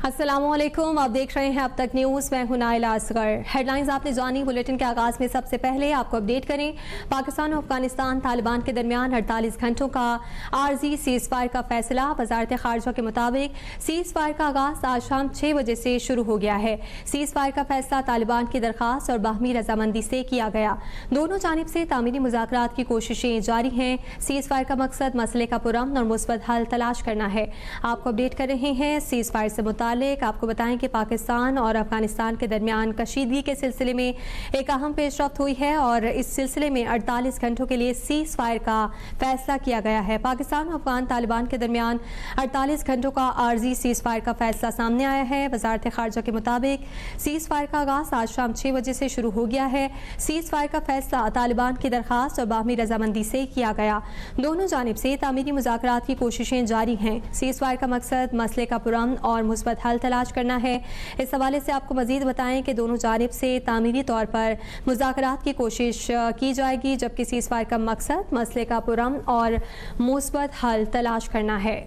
अस्सलामुअलैकुम, आप देख रहे हैं अब तक न्यूज़। मैं हूं नाइला असगर। हेडलाइंस आपने जानी। बुलेटिन के आगाज में सबसे पहले आपको अपडेट करें। पाकिस्तान और अफगानिस्तान तालिबान के दरमियान 48 घंटों का आर्जी सीज फायर का फैसला। वजारत खारजा के मुताबिक सीज फायर का आगाज आज शाम 6 बजे से शुरू हो गया है। सीज फायर का फैसला तालिबान की दरखास्त और बाहमी रजामंदी से किया गया। दोनों जानिब से तामीरी मुज़ाकरात की कोशिशें जारी हैं। सीज फायर का मकसद मसले का पुरअमन और मुस्बत हल तलाश करना है। आपको अपडेट कर रहे हैं सीज फायर से आपको बताएं कि पाकिस्तान और अफगानिस्तान के दरमियान कशीदगी के सिलसिले में एक अहम पेशरफ्त हुई है और इस सिलसिले में 48 घंटों के लिए सीज फायर का फैसला किया गया है। पाकिस्तान और अफगान तालिबान के दरमियान 48 घंटों का आर्जी सीज फायर का फैसला सामने आया है। वजारत खारजा के मुताबिक सीज फायर का आगाज आज शाम 6 बजे से शुरू हो गया है। सीज फायर का फैसला तालिबान की दरखास्त और बाहमी रजामंदी से किया गया। दोनों जानिब से तामीरी मुज़ाकरात की कोशिशें जारी हैं। सीज फायर का मकसद मसले का पुरअमन और मुस्बत हल तलाश करना है। इस हवाले से आपको मजीद बताएं कि दोनों जानिब से तामीरी तौर पर मुज़ाकरात की कोशिश की जाएगी, जबकि सीज फायर का मकसद मसले का पुरअमन और मुस्बत हल तलाश करना है।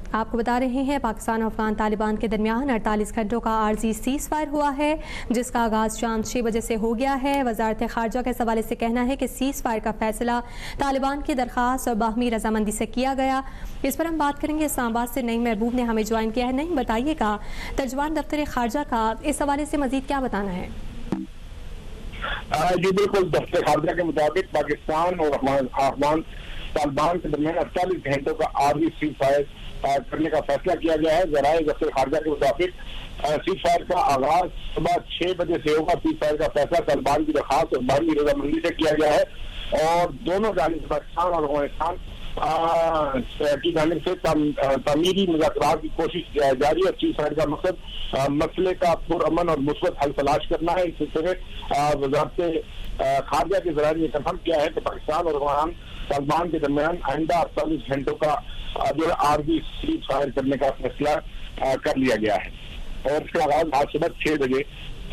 आपको बता रहे हैं पाकिस्तान और अफगान तालिबान के दरमियान 48 घंटों का आर्जी सीज फायर हुआ है, जिसका आगाज शाम 6 बजे से हो गया है। वजारत खारजा के हवाले से कहना है कि सीज फायर का फैसला तालिबान की दरखास्त और बाहमी रजामंदी से किया गया। इस पर हम बात करेंगे। इस्लामाबाद से नईम महबूब ने हमें ज्वाइन किया है। नहीं बताइएगा, तर्जुमान दफ्तर खारजा का इस हवाले से मजीद क्या बताना है? जी बिल्कुल, दफ्तर खारजा के मुताबिक पाकिस्तान और अफगान तालिबान के दरमियान 48 घंटों का आर्जी सीज फायर करने का फैसला किया गया है। जराए दफ्तर खारजा के मुताबिक सीज फायर का आगाज सुबह 6 बजे से होगा। सीज फायर का फैसला तालिबान की दरखास्त और बाहमी रजामंदी से किया गया है और दोनों जानिब पाकिस्तान और अफगानिस्तान की जानिब से तामीरी मुज़ाकरात की कोशिश जारी है। सीज फायर का मकसद मसले का पुरअमन और मुस्बत हल तलाश करना है। इस सिलसिले में वजारत खारजा के जराये ने कंफर्म किया है कि पाकिस्तान और अफगान तालिबान के दरमियान आइंदा 48 घंटों का जो आर्जी सीज फायर करने का फैसला कर लिया गया है और इसका आगाज आज सुबह 6 बजे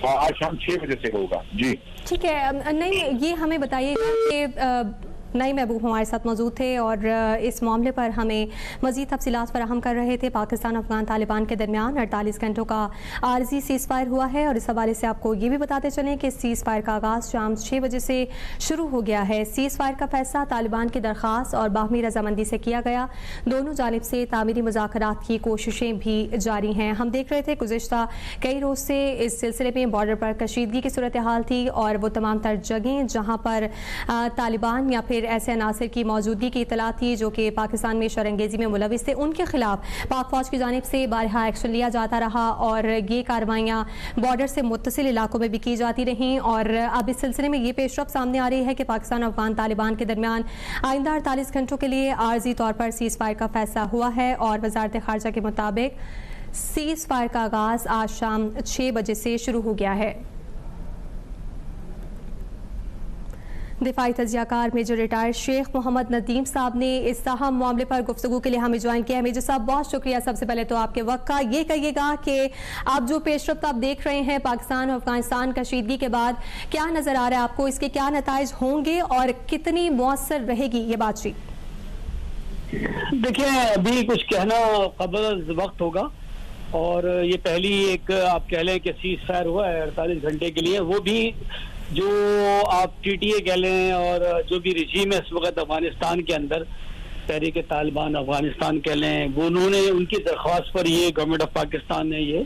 आज शाम 6 बजे से होगा। जी ठीक है। नहीं, ये हमें बताइएगा कि नई महबूब हमारे साथ मौजूद थे और इस मामले पर हमें मज़ीद तफसीलात फराहम कर रहे थे। पाकिस्तान अफगान तालिबान के दरमियान 48 घंटों का आर्जी सीज़ फायर हुआ है और इस हवाले से आपको ये भी बताते चलें कि सीज़ फायर का आगाज़ शाम 6 बजे से शुरू हो गया है। सीज़ फायर का फैसला तालिबान की दरख्वास्त और बाहमी रजामंदी से किया गया। दोनों जानिब से तामीरी मुज़ाकरात की कोशिशें भी जारी हैं। हम देख रहे थे गुज़िश्ता कई रोज़ से इस सिलसिले में बॉर्डर पर कशीदगी की सूरत हाल थी और वो तमाम तर जगहें जहाँ पर तालिबान या फिर ऐसे अनासर की मौजूदगी की इतला थी जो कि पाकिस्तान में शरंगेजी में मुलविस थे, उनके खिलाफ पाक फौज की जानिब से बारहा एक्शन लिया जाता रहा और ये कार्रवाइयाँ बॉर्डर से मुत्तसिल इलाकों में भी की जाती रहीं। और अब इस सिलसिले में ये पेशरफ्त सामने आ रही है कि पाकिस्तान अफगान तालिबान के दरमियान आइंदा 48 घंटों के लिए आर्जी तौर पर सीज़ फायर का फैसला हुआ है और वजारत खारजा के मुताबिक सीज़ फायर का आगाज़ आज शाम 6 बजे से शुरू हो गया है। दिफाई तजियाकार मेजर रिटायर्ड शेख मोहम्मद नदीम साहब ने इस अहम मामले पर गुफ्तगू के लिए हमें ज्वाइन किया है। मेजर साहब, बहुत शुक्रिया सबसे पहले तो आपके वक्त का। ये कहिएगा कि आप जो पेशरफ्त आप देख रहे हैं पाकिस्तान और अफगानिस्तान कशीदगी के बाद, क्या नजर आ रहा है आपको? इसके क्या नताइज होंगे और कितनी मौसर रहेगी ये बातचीत? देखिए, अभी कुछ कहना कबल वक्त होगा और ये पहली एक आप कह लें कि सीज फायर हुआ है 48 घंटे के लिए, वो भी जो आप टीटीए कह लें और जो भी रिजीम है इस वक्त अफगानिस्तान के अंदर, तहरीक तालिबान अफगानिस्तान कह लें, वो उन्होंने उनकी दरख्वास्त पर ये गवर्नमेंट ऑफ पाकिस्तान ने ये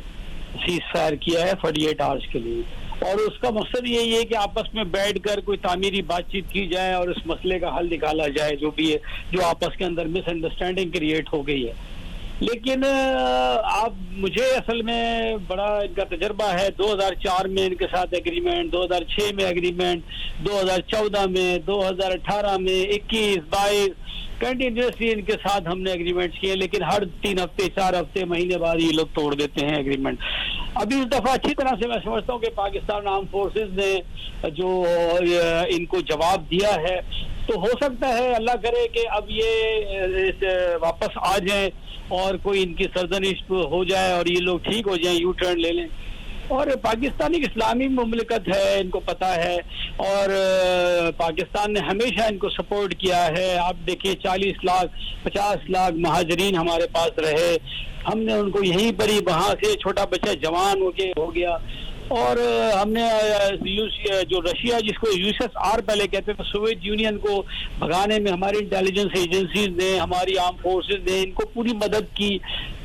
सीज फायर किया है 48 आवर्स के लिए। और उसका मकसद यही है कि आपस में बैठ कर कोई तामीरी बातचीत की जाए और उस मसले का हल निकाला जाए जो भी है, जो आपस के अंदर मिसअंडरस्टैंडिंग क्रिएट हो गई है। लेकिन आप मुझे असल में बड़ा इनका तजर्बा है। 2004 में इनके साथ एग्रीमेंट, 2006 में एग्रीमेंट, 2014 में, 2018 में, 21, 22 कंटिन्यूसली इनके साथ हमने एग्रीमेंट्स किए, लेकिन हर 3 हफ्ते 4 हफ्ते महीने बाद ये लोग तोड़ देते हैं एग्रीमेंट। अभी इस दफा अच्छी तरह से मैं समझता हूँ कि पाकिस्तान आर्म फोर्सेस ने जो इनको जवाब दिया है, तो हो सकता है अल्लाह करे कि अब ये वापस आ जाएं और कोई इनकी सरजनिश हो जाए और ये लोग ठीक हो जाएं, यू टर्न ले लें। और पाकिस्तान एक इस्लामी मुमलिकत है, इनको पता है, और पाकिस्तान ने हमेशा इनको सपोर्ट किया है। आप देखिए 40 लाख 50 लाख महाजरीन हमारे पास रहे, हमने उनको यहीं पर ही, वहाँ से छोटा बच्चा जवान हो गया, और हमने जो रशिया जिसको यूएसएसआर पहले कहते थे, सोवियत यूनियन को भगाने में हमारी इंटेलिजेंस एजेंसीज ने, हमारी आर्म फोर्सेस ने इनको पूरी मदद की।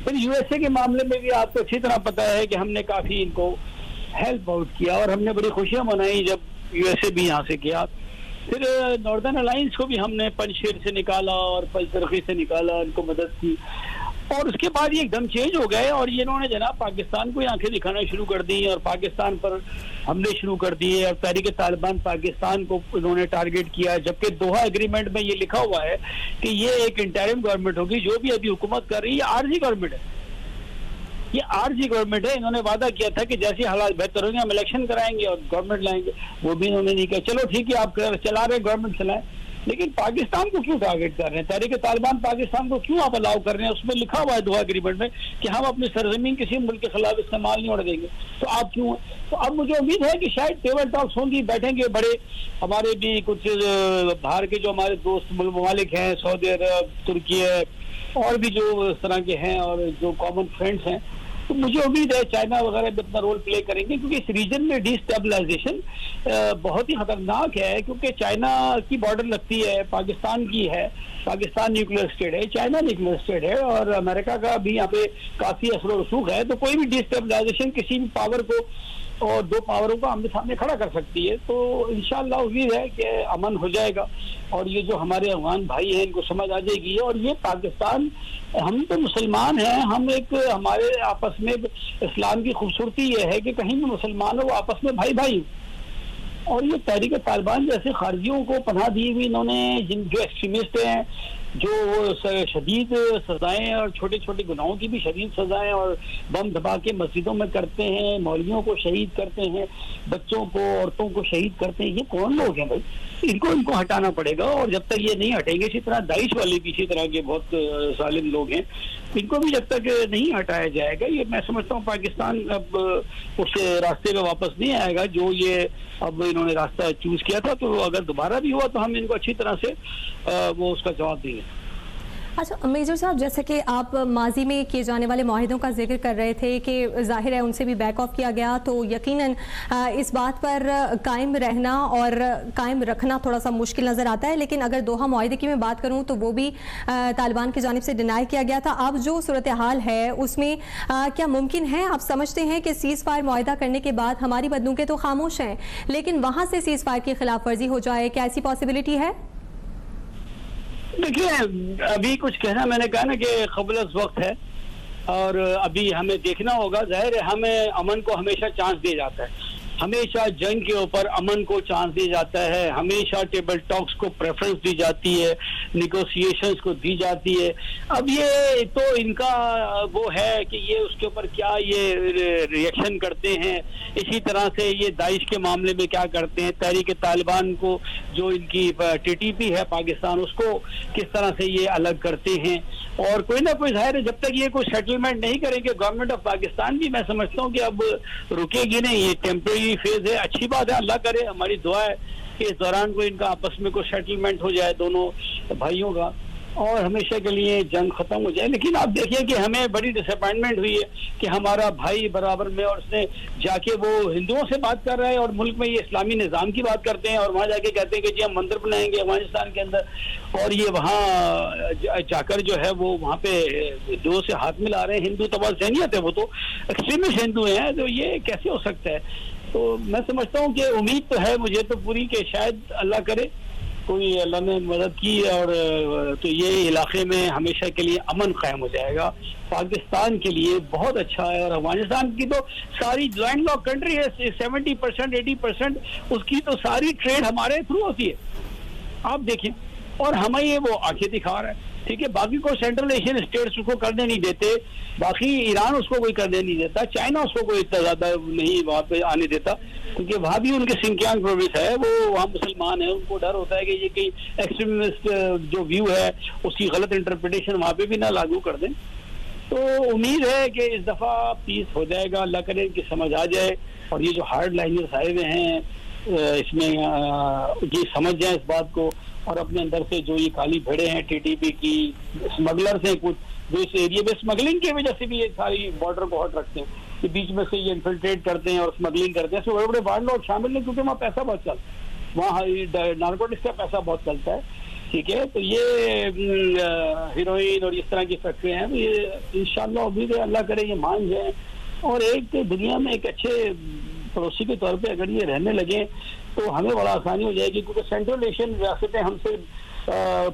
फिर यूएसए के मामले में भी आपको अच्छी तरह पता है कि हमने काफ़ी इनको हेल्प आउट किया और हमने बड़ी खुशियां मनाई जब यूएसए भी यहाँ से किया। फिर नॉर्दर्न अलायंस को भी हमने पंजशेर से निकाला और पंजतरखी से निकाला, इनको मदद की, और उसके बाद ये एकदम चेंज हो गए और ये इन्होंने जनाब पाकिस्तान को आंखें दिखाना शुरू कर दी और पाकिस्तान पर हमले शुरू कर दिए और तहरीक तालिबान पाकिस्तान को इन्होंने टारगेट किया, जबकि दोहा एग्रीमेंट में ये लिखा हुआ है कि ये एक इंटरिम गवर्नमेंट होगी। जो भी अभी हुकूमत कर रही है आरजी गवर्नमेंट है, ये आरजी गवर्नमेंट है। इन्होंने वादा किया था कि जैसे हालात बेहतर होंगे हम इलेक्शन कराएंगे और गवर्नमेंट लाएंगे, वो भी इन्होंने नहीं किया। चलो ठीक है, आप चला रहे गवर्नमेंट चलाएं, लेकिन पाकिस्तान को क्यों टारगेट कर रहे हैं? तहरीक तालिबान पाकिस्तान को क्यों आप अलाउ कर रहे हैं? उसमें लिखा हुआ है दोहा एग्रीमेंट में कि हम अपनी सरजमीन किसी मुल्क के खिलाफ इस्तेमाल नहीं होने देंगे, तो आप क्यों? तो अब मुझे उम्मीद है कि शायद टेबल टॉक्स होंगी, बैठेंगे बड़े, हमारे भी कुछ बाहर के जो हमारे दोस्त ममालिक हैं, सऊदी अरब, तुर्की और भी जो इस तरह के हैं और जो कॉमन फ्रेंड्स हैं, तो मुझे उम्मीद है चाइना वगैरह भी अपना रोल प्ले करेंगे, क्योंकि इस रीजन में डिस्टेबलाइजेशन बहुत ही खतरनाक है, क्योंकि चाइना की बॉर्डर लगती है, पाकिस्तान की है, पाकिस्तान न्यूक्लियर स्टेट है, चाइना न्यूक्लियर स्टेट है और अमेरिका का भी यहाँ पे काफी असर रसूख है। तो कोई भी डिस्टेबलाइजेशन किसी भी पावर को और दो पावरों को आमने सामने खड़ा कर सकती है। तो इंशाल्लाह उम्मीद है कि अमन हो जाएगा और ये जो हमारे अफगान भाई हैं इनको समझ आ जाएगी। और ये पाकिस्तान, हम तो मुसलमान हैं, हम एक हमारे आपस में इस्लाम की खूबसूरती ये है कि कहीं भी मुसलमान हो वो आपस में भाई भाई। और ये तहरीक तालिबान जैसे खारजियों को पनाह दी हुई इन्होंने, जिन जो एक्सट्रीमिस्ट हैं, जो शदीद सजाएं और छोटे छोटे गुनाहों की भी शदीद सजाएं और बम धमाके मस्जिदों में करते हैं, मौलवियों को शहीद करते हैं, बच्चों को, औरतों को शहीद करते हैं, ये कौन लोग हैं भाई? इनको हटाना पड़ेगा। और जब तक ये नहीं हटेंगे, इसी तरह दाइश वाले भी इसी तरह के बहुत जालिम लोग हैं, इनको भी जब तक नहीं हटाया जाएगा, ये मैं समझता हूँ पाकिस्तान अब उस रास्ते पे वापस नहीं आएगा जो ये अब इन्होंने रास्ता चूज किया था। तो अगर दोबारा भी हुआ तो हम इनको अच्छी तरह से वो उसका जवाब देंगे। अच्छा मेजर साहब, जैसे कि आप माजी में किए जाने वाले माहिदों का जिक्र कर रहे थे कि जाहिर है उनसे भी बैक ऑफ किया गया, तो यकीनन इस बात पर कायम रहना और कायम रखना थोड़ा सा मुश्किल नज़र आता है। लेकिन अगर दोहा माहिदे की मैं बात करूं तो वो भी तालिबान की जानिब से डिनाई किया गया था। अब जो सूरत हाल है उसमें क्या मुमकिन है, आप समझते हैं कि सीज़ फायर माहिदा करने के बाद हमारी बंदूकें तो खामोश हैं लेकिन वहाँ से सीज़ फायर की खिलाफ वर्जी हो जाए, क्या ऐसी पॉसिबिलिटी है? देखिए, अभी कुछ कहना, मैंने कहा ना कि क़ब्ल वक्त है और अभी हमें देखना होगा। जाहिर है हमें अमन को हमेशा चांस दिया जाता है, हमेशा जंग के ऊपर अमन को चांस दिया जाता है, हमेशा टेबल टॉक्स को प्रेफरेंस दी जाती है, निगोशिएशंस को दी जाती है। अब ये तो इनका वो है कि ये उसके ऊपर क्या ये रिएक्शन करते हैं, इसी तरह से ये दाइश के मामले में क्या करते हैं, तहरीक तालिबान को जो इनकी टीटीपी है पाकिस्तान, उसको किस तरह से ये अलग करते हैं। और कोई ना कोई जाहिर है जब तक ये कोई सेटलमेंट नहीं करेंगे, गवर्नमेंट ऑफ पाकिस्तान भी मैं समझता हूँ कि अब रुकेगी नहीं, ये टेम्परेरी फेज है। अच्छी बात है, अल्लाह करे, हमारी दुआ है कि इस दौरान कोई इनका आपस में कोई सेटलमेंट हो जाए दोनों भाइयों का और हमेशा के लिए जंग खत्म हो जाए। लेकिन आप देखिए कि हमें बड़ी डिसअपॉइंटमेंट हुई है कि हमारा भाई बराबर में, और उसने जाके वो हिंदुओं से बात कर रहा है और मुल्क में ये इस्लामी निज़ाम की बात करते हैं और वहाँ जाके कहते हैं कि जी हम मंदिर बनाएंगे अफगानिस्तान के अंदर, और ये वहाँ जाकर जो है वो वहाँ पे हिंदुओं से हाथ मिला रहे हैं। हिंदू तो बस जहनियत है, वो तो एक्सट्रीमिस्ट हिंदू हैं, तो ये कैसे हो सकता है? तो मैं समझता हूँ कि उम्मीद तो है मुझे तो पूरी के शायद अल्लाह करे कोई, अल्लाह ने मदद की और तो ये इलाके में हमेशा के लिए अमन कायम हो जाएगा। पाकिस्तान के लिए बहुत अच्छा है और अफगानिस्तान की तो सारी लैंड लॉक कंट्री है, 70% 80% उसकी तो सारी ट्रेड हमारे थ्रू होती है, आप देखें। और हमें ये वो आंखें दिखा रहा है, ठीक है। बाकी को सेंट्रल एशियन स्टेट्स उसको करने नहीं देते, बाकी ईरान उसको कोई करने नहीं देता, चाइना उसको कोई इतना ज्यादा नहीं वहाँ पे आने देता, क्योंकि वहाँ भी उनके सिंकियांग प्रोविंस है, वो वहाँ मुसलमान है, उनको डर होता है कि ये कहीं एक्सट्रीमिस्ट जो व्यू है उसकी गलत इंटरप्रिटेशन वहाँ पे भी ना लागू कर दें। तो उम्मीद है कि इस दफ़ा पीस हो जाएगा, अल्लाह करे कि समझ आ जाए और ये जो हार्ड लाइनर्स आए हुए हैं इसमें ये समझ जाए इस बात को और अपने अंदर से जो ये काली भेड़े हैं टीटीपी की, स्मगलर्स हैं कुछ जो इस एरिया में स्मगलिंग की वजह से भी ये सारी बॉर्डर को हट रखते हैं कि बीच में से ये इन्फिल्ट्रेट करते हैं और स्मगलिंग करते हैं। बड़े बड़े वारलॉर्ड शामिल हैं क्योंकि वहाँ पैसा बहुत चलता है, वहाँ नारकोटिक्स का पैसा बहुत चलता है। ठीक है, तो ये हीरोइन और इस तरह की फैक्ट्री हैं, तो ये इंशाल्लाह उम्मीद है अल्लाह करे ये मान जाए और एक दुनिया में एक अच्छे पड़ोसी के तौर पे अगर ये रहने लगे तो हमें बड़ा आसानी हो जाएगी क्योंकि सेंट्रल एशियन रियासतें हमसे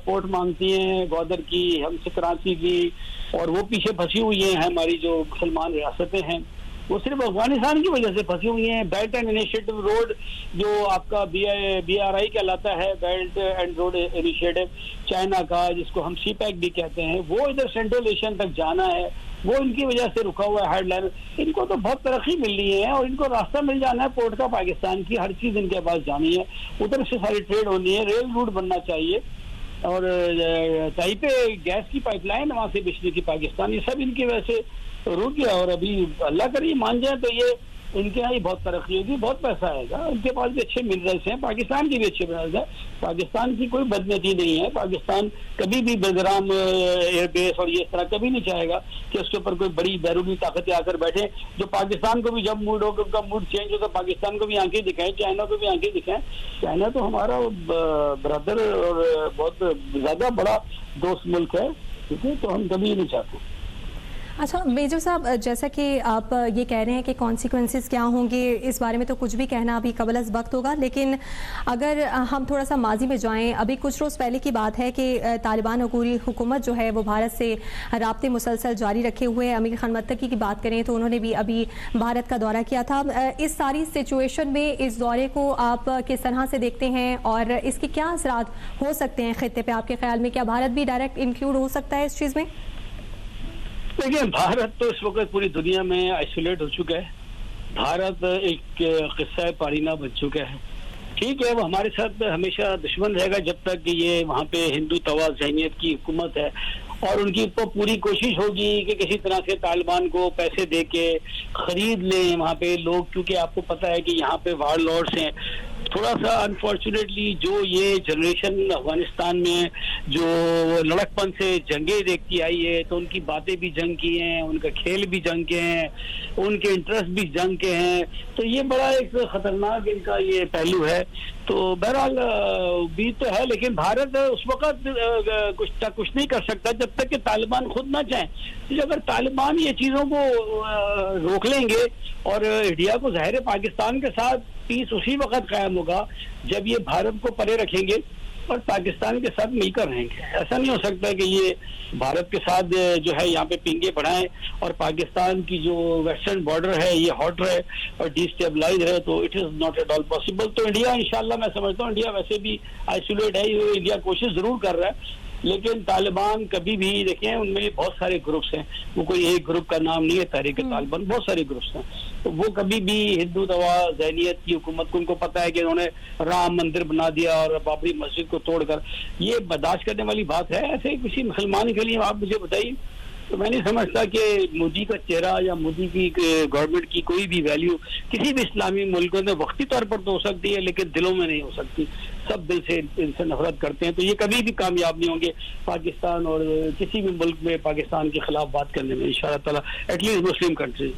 पोर्ट मांगती हैं, ग्वादर की, हमसे कराची की, और वो पीछे फंसी हुई हैं हमारी जो मुसलमान रियासतें हैं, वो सिर्फ अफगानिस्तान की वजह से फंसी हुई हैं। बेल्ट एंड इनिशिएटिव रोड जो आपका BRI कहलाता है, belt and road initiative China का, जिसको हम CPEC भी कहते हैं, वो इधर सेंट्रल एशियन तक जाना है, वो इनकी वजह से रुका हुआ है हेडलाइन। इनको तो बहुत तरक्की मिल रही है और इनको रास्ता मिल जाना है पोर्ट का, पाकिस्तान की हर चीज इनके पास जानी है, उधर से सारी ट्रेड होनी है, रेल रूट बनना चाहिए और ताइपे गैस की पाइपलाइन वहां से बिजली की पाकिस्तान, ये सब इनकी वजह से रुक गया। और अभी अल्लाह करे मान जाए तो ये इनके यहाँ ही बहुत तरक्की होगी, बहुत पैसा आएगा, इनके पास भी अच्छे मिनरल्स हैं, पाकिस्तान की भी अच्छे मिनरल्स हैं, पाकिस्तान की कोई बदनीयती नहीं है, पाकिस्तान कभी भी बेगराम एयरबेस और ये इस तरह कभी नहीं चाहेगा कि उसके ऊपर कोई बड़ी बैरूनी ताकतें आकर बैठे, जो पाकिस्तान को भी जब मूड हो, उनका मूड चेंज हो तो पाकिस्तान को भी आंखें दिखाएं, चाइना को भी आंखें दिखाएं। चाइना तो हमारा ब्रदर और बहुत ज्यादा बड़ा दोस्त मुल्क है, ठीक है, तो हम कभी नहीं चाहते। अच्छा मेजर साहब, जैसा कि आप ये कह रहे हैं कि कॉन्सिक्वेंसेस क्या होंगे, इस बारे में तो कुछ भी कहना अभी कबल वक्त होगा, लेकिन अगर हम थोड़ा सा माजी में जाएं, अभी कुछ रोज़ पहले की बात है कि तालिबान और पूरी हुकूमत जो है वो भारत से राब्ते मुसलसल जारी रखे हुए हैं। अमीर खान मत्तकी की बात करें तो उन्होंने भी अभी भारत का दौरा किया था। इस सारी सिचुएशन में इस दौरे को आप किस तरह से देखते हैं और इसके क्या असरात हो सकते हैं खित्ते पे आपके ख्याल में? क्या भारत भी डायरेक्ट इंक्लूड हो सकता है इस चीज़ में? देखिए, भारत तो इस वक्त पूरी दुनिया में आइसोलेट हो चुका है। भारत एक किस्सा पारीना बन चुका है। ठीक है, वो हमारे साथ हमेशा दुश्मन रहेगा जब तक कि ये वहाँ पे हिंदू तवा ज़हनियत की हुकूमत है और उनकी तो पूरी कोशिश होगी कि किसी तरह से तालिबान को पैसे दे के खरीद लें वहाँ पे लोग, क्योंकि आपको पता है कि यहाँ पे वार लॉर्ड्स हैं। थोड़ा सा अनफॉर्चुनेटली जो ये जनरेशन अफगानिस्तान में जो लड़कपन से जंगें देखती आई है, तो उनकी बातें भी जंग की हैं, उनका खेल भी जंग के हैं, उनके इंटरेस्ट भी जंग के हैं, तो ये बड़ा एक खतरनाक इनका ये पहलू है। तो बहरहाल भी तो है, लेकिन भारत उस वक्त कुछ नहीं कर सकता जब तक कि तालिबान खुद ना चाहें। तो अगर तालिबान ये चीज़ों को रोक लेंगे और इंडिया को ज़ाहिर है पाकिस्तान के साथ पीस उसी वक्त कायम होगा जब ये भारत को परे रखेंगे और पाकिस्तान के साथ मिलकर रहेंगे। ऐसा नहीं हो सकता कि ये भारत के साथ जो है यहाँ पे पिंगे बढ़ाएं और पाकिस्तान की जो वेस्टर्न बॉर्डर है ये हॉट रहे और डिस्टेबलाइज रहे, तो it is not at all possible. तो इंडिया इंशाल्लाह, मैं समझता हूँ इंडिया वैसे भी आइसोलेट है, इंडिया कोशिश जरूर कर रहा है, लेकिन तालिबान कभी भी देखें उनमें बहुत सारे ग्रुप्स हैं, वो कोई एक ग्रुप का नाम नहीं है तहरीक तालिबान, बहुत सारे ग्रुप्स हैं। तो वो कभी भी हिंदू तवा ज़हनियत की हुकूमत को, उनको पता है कि उन्होंने राम मंदिर बना दिया और बाबरी मस्जिद को तोड़कर, ये बर्दाश्त करने वाली बात है ऐसे किसी मुसलमान के लिए? आप मुझे बताइए। तो मैं नहीं समझता कि मोदी का चेहरा या मोदी की गवर्नमेंट की कोई भी वैल्यू किसी भी इस्लामी मुल्कों में वक्ती तौर पर तो हो सकती है, लेकिन दिलों में नहीं हो सकती। सब दिल से इनसे नफरत करते हैं, तो ये कभी भी कामयाब नहीं होंगे पाकिस्तान और किसी भी मुल्क में पाकिस्तान के खिलाफ बात करने में इंशाअल्लाह ताला, एटलीस्ट मुस्लिम कंट्रीज।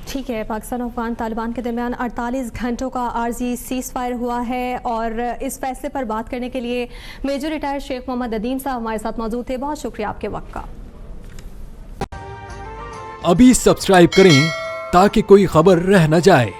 ठीक है, पाकिस्तान और अफगान तालिबान के दरमियान 48 घंटों का आर्जी सीज फायर हुआ है और इस फैसले पर बात करने के लिए मेजर रिटायर्ड शेख मोहम्मद अदीम साहब हमारे साथ मौजूद थे। बहुत शुक्रिया आपके वक्त का। अभी सब्सक्राइब करें ताकि कोई खबर रह न जाए।